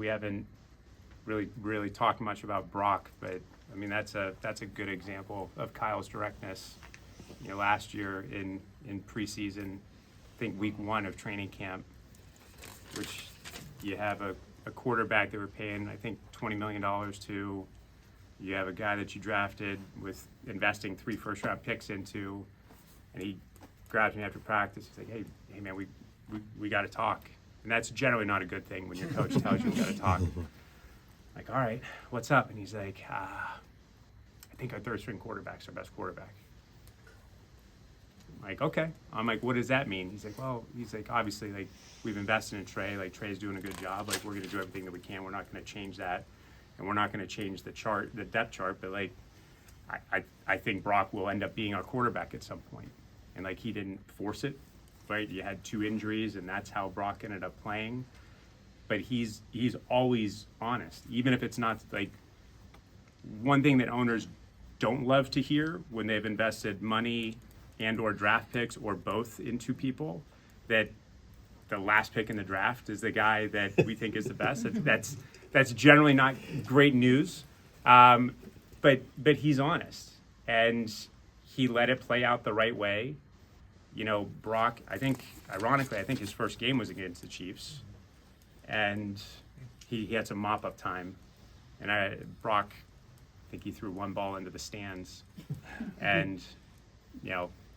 we haven't really talked much about Brock, but I mean that's a good example of Kyle's directness. Last year in preseason, I think week 1 of training camp, which you have a quarterback that we're paying, I think, $20 million to. You have a guy that you drafted with investing 3 first-round picks into, and he grabs me after practice. He's like, hey man, we got to talk. And that's generally not a good thing when your coach tells you got to talk. Like, all right, what's up? And he's like, I think our third-string quarterback's our best quarterback. I'm like, okay. I'm like, what does that mean? He's like, obviously, like, we've invested in Trey. Like, Trey's doing a good job. Like, we're going to do everything that we can. We're not going to change that. And we're not going to change the depth chart. But, like, I think Brock will end up being our quarterback at some point. And, like, he didn't force it, right? You had 2 injuries, and that's how Brock ended up playing. But he's always honest. Even if it's not, like, one thing that owners don't love to hear when they've invested money and or draft picks or both into people, that the last pick in the draft is the guy that we think is the best. That's generally not great news, but he's honest, and he let it play out the right way. Brock, ironically, I think his first game was against the Chiefs, and he had some mop-up time, and Brock, I think he threw 1 ball into the stands, and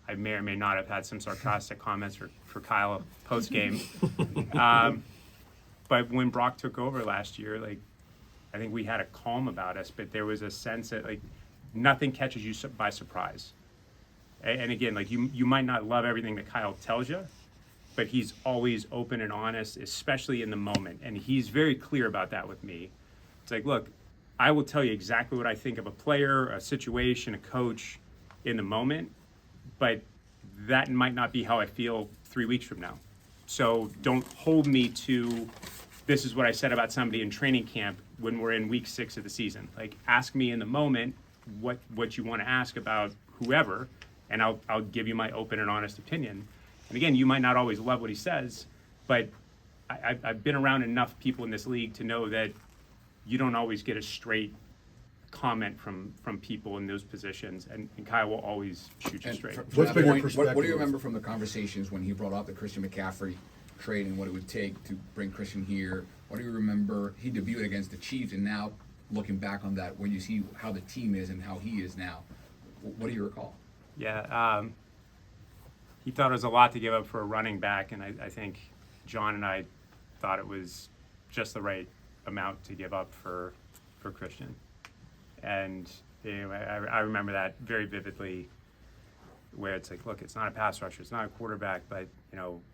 I may or may not have had some sarcastic comments for Kyle post-game. But when Brock took over last year, like, I think we had a calm about us, but there was a sense that, like, nothing catches you by surprise. And again, like, you might not love everything that Kyle tells you, but he's always open and honest, especially in the moment. And he's very clear about that with me. It's like, look, I will tell you exactly what I think of a player, a situation, a coach in the moment, but that might not be how I feel 3 weeks from now. So don't hold me to, this is what I said about somebody in training camp when we're in week 6 of the season. Like, ask me in the moment what you want to ask about whoever, and I'll give you my open and honest opinion. And again, you might not always love what he says, but I've been around enough people in this league to know that you don't always get a straight comment from people in those positions, and Kyle will always shoot you straight. What's been your perspective? What do you remember from the conversations when he brought up the Christian McCaffrey trade and what it would take to bring Christian here? What do you remember? He debuted against the Chiefs, and now looking back on that, when you see how the team is and how he is now, what do you recall? Yeah, he thought it was a lot to give up for a running back, and I think John and I thought it was just the right amount to give up for Christian. And I remember that very vividly, where it's like, look, it's not a pass rusher, it's not a quarterback, but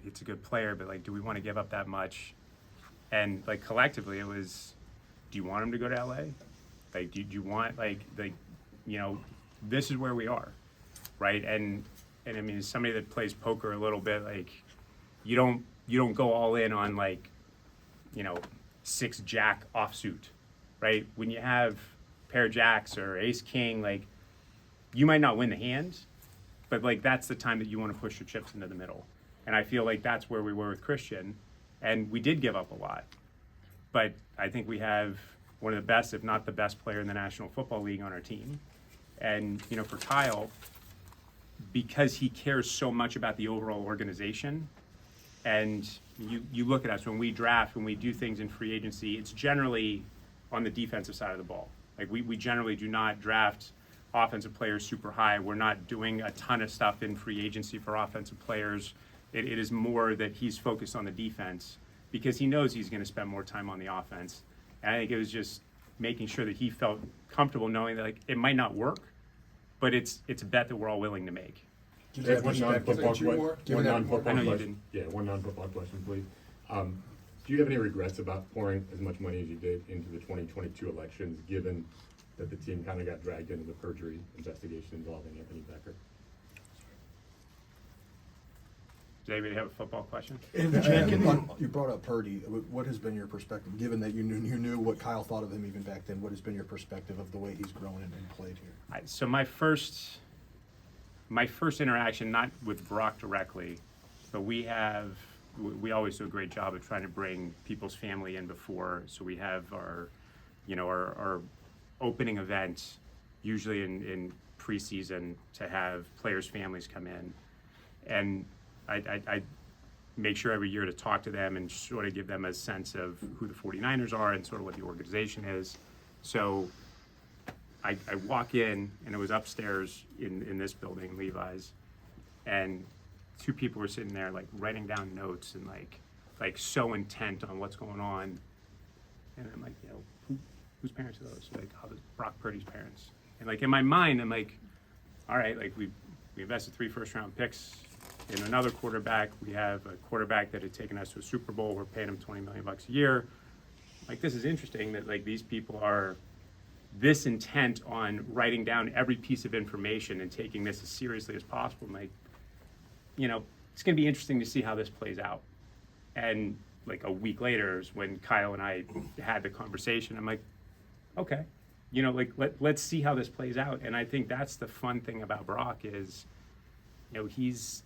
it's a good player, but like, do we want to give up that much? And like, collectively, it was, do you want him to go to LA? Like, do you want this is where we are, right? And I mean, as somebody that plays poker a little bit, like, you don't go all in on 6-jack offsuit, right? When you have pair of jacks or ace king, like, you might not win the hand, but like, that's the time that you want to push your chips into the middle. And I feel like that's where we were with Christian, and we did give up a lot, but I think we have one of the best, if not the best player in the National Football League on our team. And for Kyle, because he cares so much about the overall organization, and you look at us when we draft, when we do things in free agency, it's generally on the defensive side of the ball. Like, we generally do not draft offensive players super high. We're not doing a ton of stuff in free agency for offensive players. It is more that he's focused on the defense because he knows he's going to spend more time on the offense. And I think it was just making sure that he felt comfortable knowing that, like, it might not work, but it's a bet that we're all willing to make. One non-football question. Yeah, one non-football question, please. Do you have any regrets about pouring as much money as you did into the 2022 elections, given that the team kind of got dragged into the perjury investigation involving Anthony Becker? Does anybody have a football question? And you brought up Purdy. What has been your perspective, given that you knew what Kyle thought of him even back then? What has been your perspective of the way he's grown and played here? So my first interaction, not with Brock directly, but we have we always do a great job of trying to bring people's family in before. So we have our opening event, usually in preseason, to have players' families come in. And I make sure every year to talk to them and sort of give them a sense of who the 49ers are and sort of what the organization is. So I walk in, and it was upstairs in this building, Levi's, and two people were sitting there like writing down notes and like so intent on what's going on. And I'm like, whose parents are those? Like, oh, those Brock Purdy's parents. And like in my mind, I'm like, all right, like we invested 3 first-round picks in another quarterback. We have a quarterback that had taken us to a Super Bowl. We're paying him $20 million a year. Like, this is interesting that like these people are this intent on writing down every piece of information and taking this as seriously as possible. I'm like, it's going to be interesting to see how this plays out. And like a week later is when Kyle and I had the conversation. I'm like, okay, let's see how this plays out. And I think that's the fun thing about Brock is, he's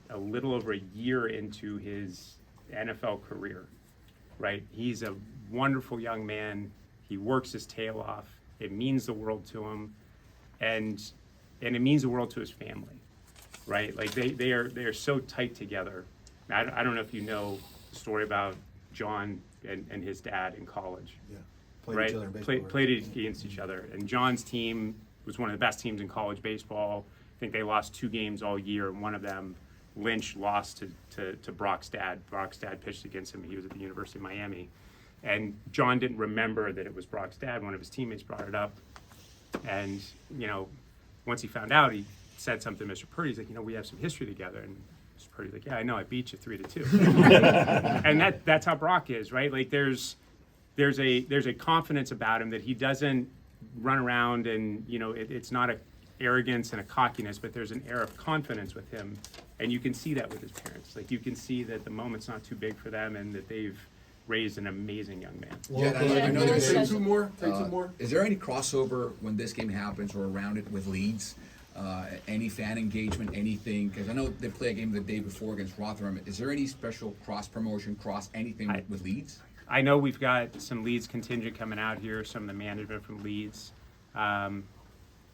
a little over a year into his NFL career, right? He's a wonderful young man. He works his tail off. It means the world to him, and it means the world to his family, right? Like they are so tight together. I don't know if you know the story about John and his dad in college. Yeah. Played right? each other in baseball. Played against each other. And John's team was one of the best teams in college baseball. I think they lost 2 games all year, and one of them, Lynch, lost to Brock's dad. Brock's dad pitched against him. He was at the University of Miami. And John didn't remember that it was Brock's dad. One of his teammates brought it up. And, once he found out, he said something to Mr. Purdy. He's like, we have some history together. And Mr. Purdy's like, yeah, I know, I beat you 3-2. And that's how Brock is, right? Like there's a confidence about him that he doesn't run around and, it's not a arrogance and a cockiness, but there's an air of confidence with him. And you can see that with his parents. Like you can see that the moment's not too big for them and that they've raised an amazing young man. Yeah, I know there's Take 2 more. Take 2 more. Is there any crossover when this game happens or around it with Leeds? Any fan engagement, anything? Because I know they play a game the day before against Rotherham. Is there any special cross promotion, cross anything with Leeds? I know we've got some Leeds contingent coming out here, some of the management from Leeds. I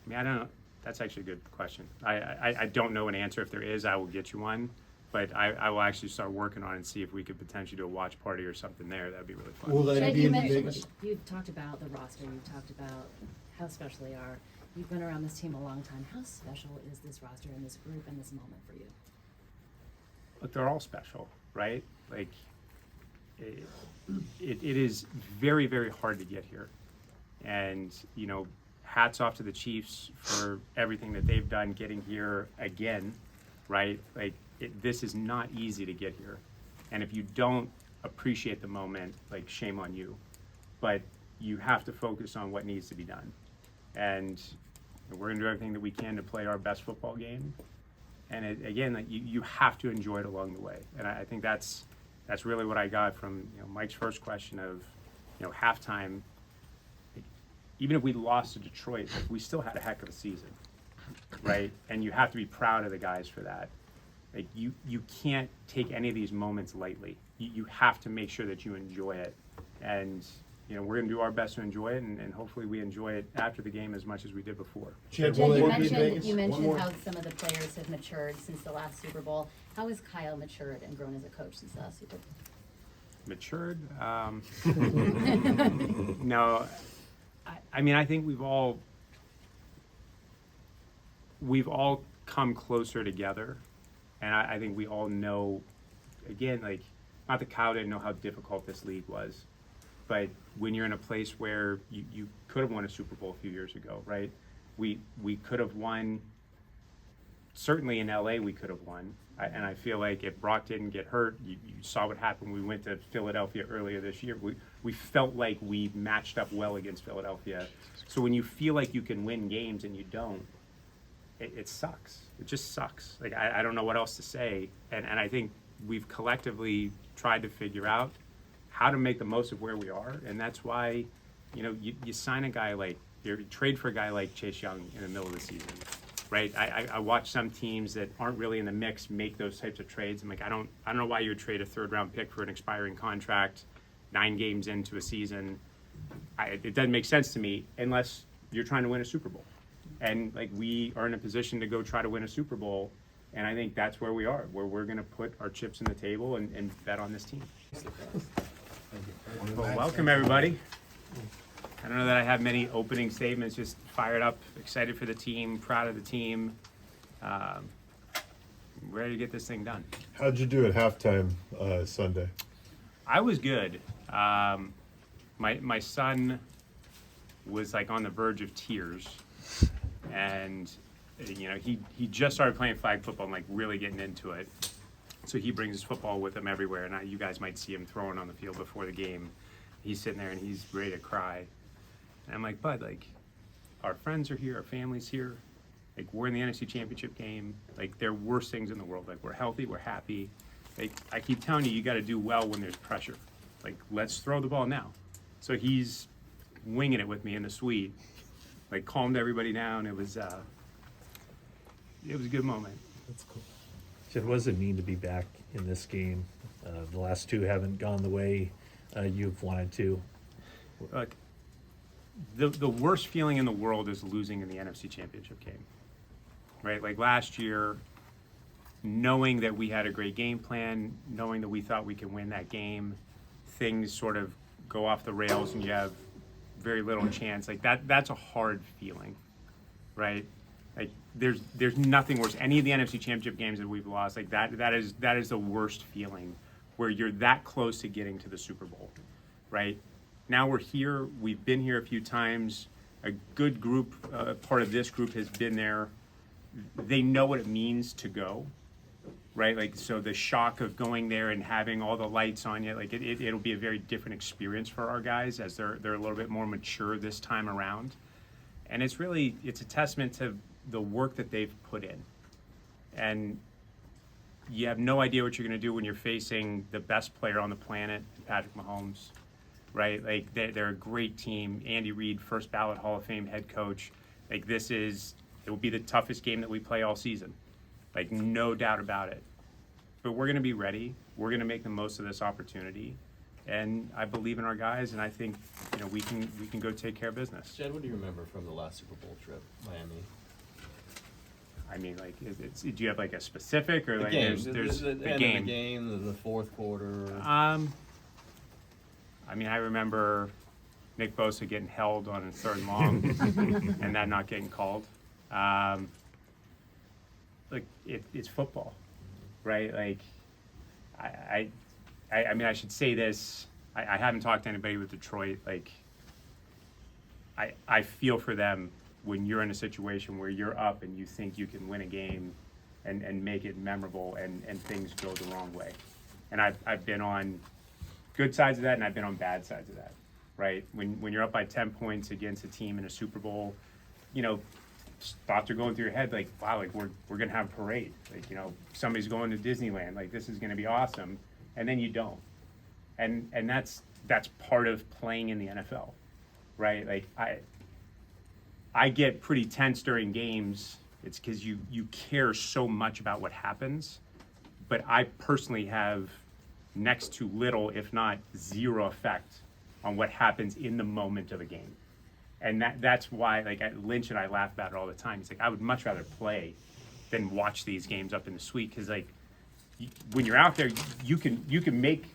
don't know. That's actually a good question. I don't know an answer. If there is, I will get you one. But I will actually start working on it and see if we could potentially do a watch party or something there. That'd be really fun. Will that Jed, be you in mentioned, Vegas? you've talked about the roster, you've talked about how special they are. You've been around this team a long time. How special is this roster and this group and this moment for you? Look, they're all special, right? Like, it is very, very hard to get here. And, hats off to the Chiefs for everything that they've done getting here again, right? Like, this is not easy to get here. And if you don't appreciate the moment, like, shame on you. But you have to focus on what needs to be done. And we're going to do everything that we can to play our best football game. And again, like, you have to enjoy it along the way. And I think that's really what I got from Mike's first question of halftime. Even if we lost to Detroit, we still had a heck of a season, right? And you have to be proud of the guys for that. Like you can't take any of these moments lightly. You have to make sure that you enjoy it. And we're going to do our best to enjoy it, and hopefully we enjoy it after the game as much as we did before. Jed, Jed, will you they be in Vegas? mentioned One more. how some of the players have matured since the last Super Bowl. How has Kyle matured and grown as a coach since the last Super Bowl? Matured? No, I mean, I think we've all come closer together, and I think we all know, again, like, not that Kyle didn't know how difficult this league was, but when you're in a place where you could have won a Super Bowl a few years ago, right? We could have won, certainly in LA we could have won. And I feel like if Brock didn't get hurt, you saw what happened when we went to Philadelphia earlier this year. We felt like we matched up well against Philadelphia. So when you feel like you can win games and you don't, it sucks. It just sucks. Like, I don't know what else to say. And I think we've collectively tried to figure out how to make the most of where we are. And that's why, you sign a guy like, you trade for a guy like Chase Young in the middle of the season, right? I watch some teams that aren't really in the mix make those types of trades. I'm like, I don't know why you would trade a 3rd-round pick for an expiring contract 9 games into a season. It doesn't make sense to me unless you're trying to win a Super Bowl. And like, we are in a position to go try to win a Super Bowl, and I think that's where we are, where we're going to put our chips on the table and bet on this team. Well, welcome everybody. I don't know that I have many opening statements, just fired up, excited for the team, proud of the team, ready to get this thing done. How'd you do at halftime Sunday? I was good. My son was like on the verge of tears, and you know, he just started playing flag football and like really getting into it. So he brings his football with him everywhere, and you guys might see him throwing on the field before the game. He's sitting there and he's ready to cry. And I'm like, Bud, like, our friends are here, our family's here. Like, we're in the NFC Championship game. Like, there are worse things in the world. Like, we're healthy, we're happy. Like, I keep telling you got to do well when there's pressure. Like, let's throw the ball now. So he's winging it with me in the suite. Like, calmed everybody down. It was a good moment. That's cool. Jed, what does it mean to be back in this game? The last 2 haven't gone the way you've wanted to. Look, the worst feeling in the world is losing in the NFC Championship game, right? Like last year, knowing that we had a great game plan, knowing that we thought we could win that game, things sort of go off the rails and you have very little chance. Like that's a hard feeling, right? Like there's nothing worse. Any of the NFC Championship games that we've lost, like that is the worst feeling, where you're that close to getting to the Super Bowl, right? Now we're here. We've been here a few times. A good group, part of this group has been there. They know what it means to go, right? Like, so the shock of going there and having all the lights on you, like it'll be a very different experience for our guys as they're a little bit more mature this time around. And it's a testament to the work that they've put in. And you have no idea what you're going to do when you're facing the best player on the planet, Patrick Mahomes, right? Like they're a great team. Andy Reid, first ballot Hall of Fame head coach. Like it will be the toughest game that we play all season. Like no doubt about it. But we're going to be ready. We're going to make the most of this opportunity. And I believe in our guys, and I think, you know, we can go take care of business. Jed, what do you remember from the last Super Bowl trip, Miami? I mean, like, do you have like a specific, or The like game, there's the the end game? of the game, the fourth quarter. I mean, I remember Nick Bosa getting held on a 3rd and long, and that not getting called. Like it's football, right? Like I mean, I should say this. I haven't talked to anybody with Detroit. Like I feel for them when you're in a situation where you're up and you think you can win a game and make it memorable, and things go the wrong way. And I've been on good sides of that, and I've been on bad sides of that, right? When you're up by 10 points against a team in a Super Bowl, you know, thoughts are going through your head like, wow, like we're gonna have a parade. Like, you know, somebody's going to Disneyland, like this is gonna be awesome. And then you don't. And that's part of playing in the NFL, right? Like I get pretty tense during games. It's because you care so much about what happens. But I personally have next to little, if not zero, effect on what happens in the moment of a game. And that's why, like, Lynch and I laugh about it all the time. He's like, I would much rather play than watch these games up in the suite, because like when you're out there, you can make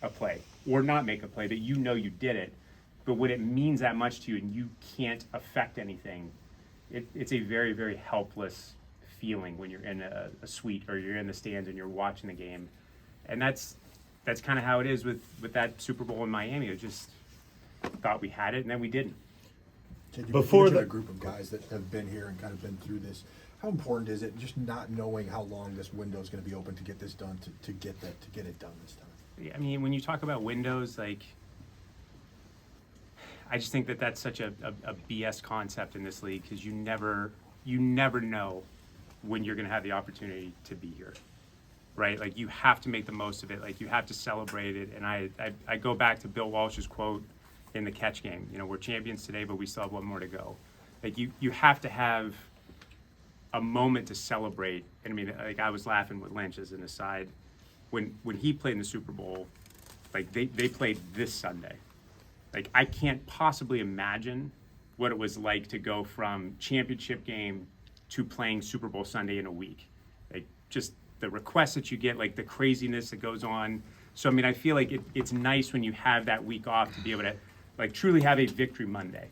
a play or not make a play, but you know you did it. But when it means that much to you and you can't affect anything, it's a very, very helpless feeling when you're in a suite or you're in the stands and you're watching the game. And that's kind of how it is with that Super Bowl in Miami. It just thought we had it, and then we didn't. Jed, Before you mentioned the- a group of guys that have been here and kind of been through this. How important is it just not knowing how long this window is going to be open to get this done, to get it done this time? I mean, when you talk about windows, like, I just think that that's such a BS concept in this league, because you never know when you're going to have the opportunity to be here, right? Like, you have to make the most of it. Like, you have to celebrate it. And I go back to Bill Walsh's quote in the catch game. You know, we're champions today, but we still have one more to go. Like, you have to have a moment to celebrate. And I mean, like I was laughing with Lynch as an aside. When he played in the Super Bowl, like they played this Sunday. Like I can't possibly imagine what it was like to go from championship game to playing Super Bowl Sunday in a week. Like just the requests that you get, like the craziness that goes on. So I mean, I feel like it's nice when you have that week off to be able to like truly have a victory Monday,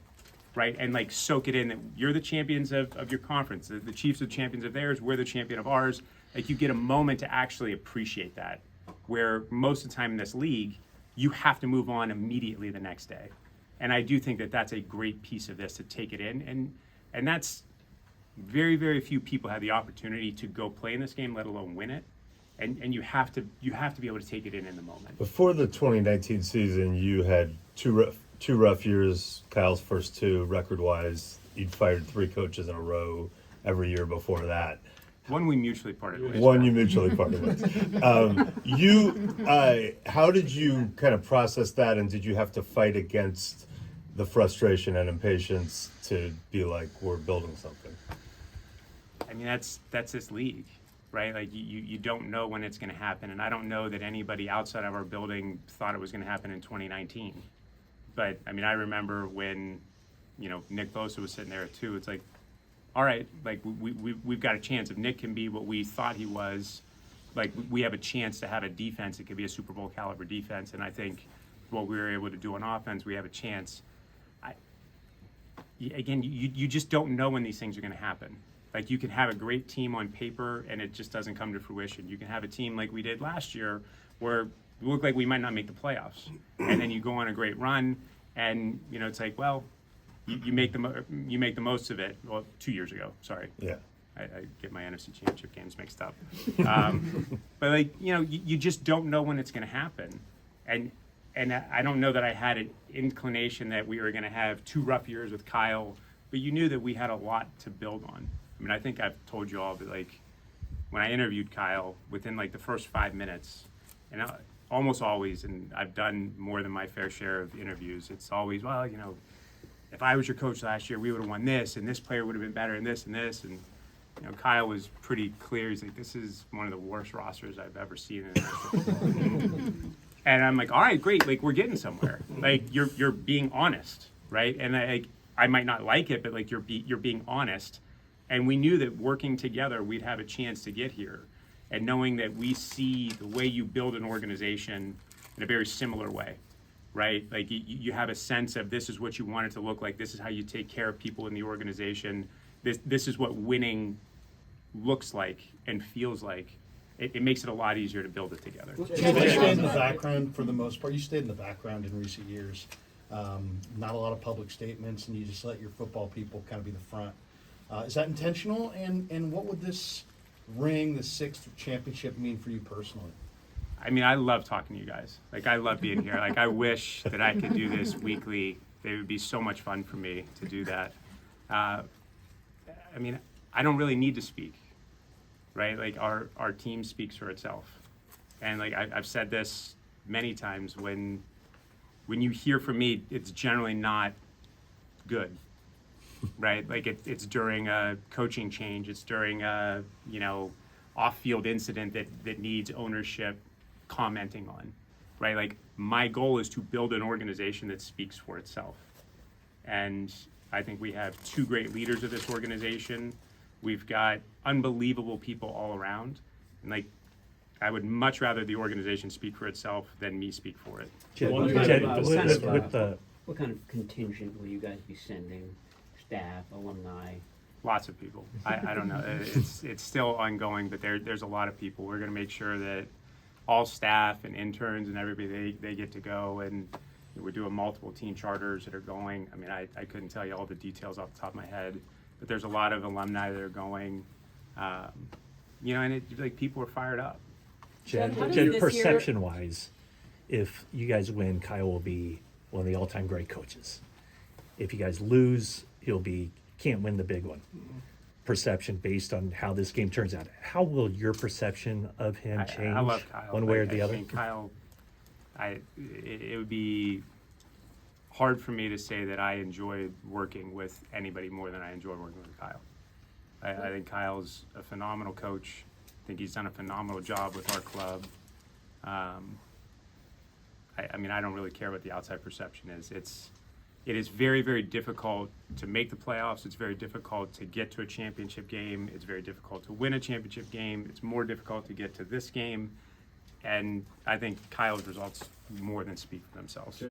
right? And like soak it in that you're the champions of your conference. The Chiefs are the champions of theirs. We're the champion of ours. Like you get a moment to actually appreciate that, where most of the time in this league, you have to move on immediately the next day. And I do think that that's a great piece of this to take it in. And that's very, very few people have the opportunity to go play in this game, let alone win it. And you have to be able to take it in the moment. Before the 2019 season, you had two rough years. Kyle's first two, record-wise. You'd fired 3 coaches in a row every year before that. One we mutually parted ways. One you mutually parted with. How did you kind of process that, and did you have to fight against the frustration and impatience to be like, we're building something? I mean, that's this league, right? Like you don't know when it's going to happen, and I don't know that anybody outside of our building thought it was going to happen in 2019. But I mean, I remember when, Nick Bosa was sitting there too. It's like, all right, like we've got a chance. If Nick can be what we thought he was, like we have a chance to have a defense that could be a Super Bowl caliber defense. And I think what we were able to do on offense, we have a chance. You just don't know when these things are going to happen. Like you can have a great team on paper and it just doesn't come to fruition. You can have a team like we did last year where it looked like we might not make the playoffs, and then you go on a great run, and it's like, well, you make the most of it. Well, 2 years ago, sorry. Yeah. I get my NFC Championship games mixed up. But like you just don't know when it's going to happen, and I don't know that I had an inclination that we were going to have 2 rough years with Kyle, but you knew that we had a lot to build on. I mean, I think I've told you all that like when I interviewed Kyle, within like the first 5 minutes, and almost always, and I've done more than my fair share of interviews, it's always, well, if I was your coach last year, we would have won this, and this player would have been better, and this, and this, and Kyle was pretty clear. He's like, this is one of the worst rosters I've ever seen in the And I'm like, all right, great, like we're getting somewhere. Like you're being honest, right? And I might not like it, but like you're being honest. And we knew that working together, we'd have a chance to get here. And knowing that we see the way you build an organization in a very similar way, right? Like you have a sense of this is what you want it to look like. This is how you take care of people in the organization. This is what winning looks like and feels like. It makes it a lot easier to build it together. You stayed in the background for the most part. You stayed in the background in recent years. Not a lot of public statements, and you just let your football people kind of be the front. Is that intentional? And what would this ring, the 6th championship, mean for you personally? I mean, I love talking to you guys. Like, I love being here. Like, I wish that I could do this weekly. It would be so much fun for me to do that. I mean, I don't really need to speak, right? Like, our team speaks for itself. And, like, I've said this many times, when you hear from me, it's generally not good, right? Like, it's during a coaching change. It's during a, off-field incident that needs ownership commenting on, right? Like my goal is to build an organization that speaks for itself. And I think we have 2 great leaders of this organization. We've got unbelievable people all around. And like, I would much rather the organization speak for itself than me speak for it. What kind of contingent will you guys be sending? Staff, alumni? Lots of people. I don't know. It's still ongoing, but there's a lot of people. We're going to make sure that all staff and interns and everybody, they get to go, and we're doing multiple team charters that are going. I mean, I couldn't tell you all the details off the top of my head, but there's a lot of alumni that are going, and like people are fired up. Jed, how does Jed, this year- perception-wise, if you guys win, Kyle will be one of the all-time great coaches. If you guys lose, he'll be can't win the big one. Perception based on how this game turns out. How will your perception of him change I love Kyle. one way or Like, the I other? mean, Kyle, it would be hard for me to say that I enjoy working with anybody more than I enjoy working with Kyle. I think Kyle's a phenomenal coach. I think he's done a phenomenal job with our club. I mean, I don't really care what the outside perception is. It is very, very difficult to make the playoffs. It's very difficult to get to a championship game. It's very difficult to win a championship game. It's more difficult to get to this game. And I think Kyle's results more than speak for themselves.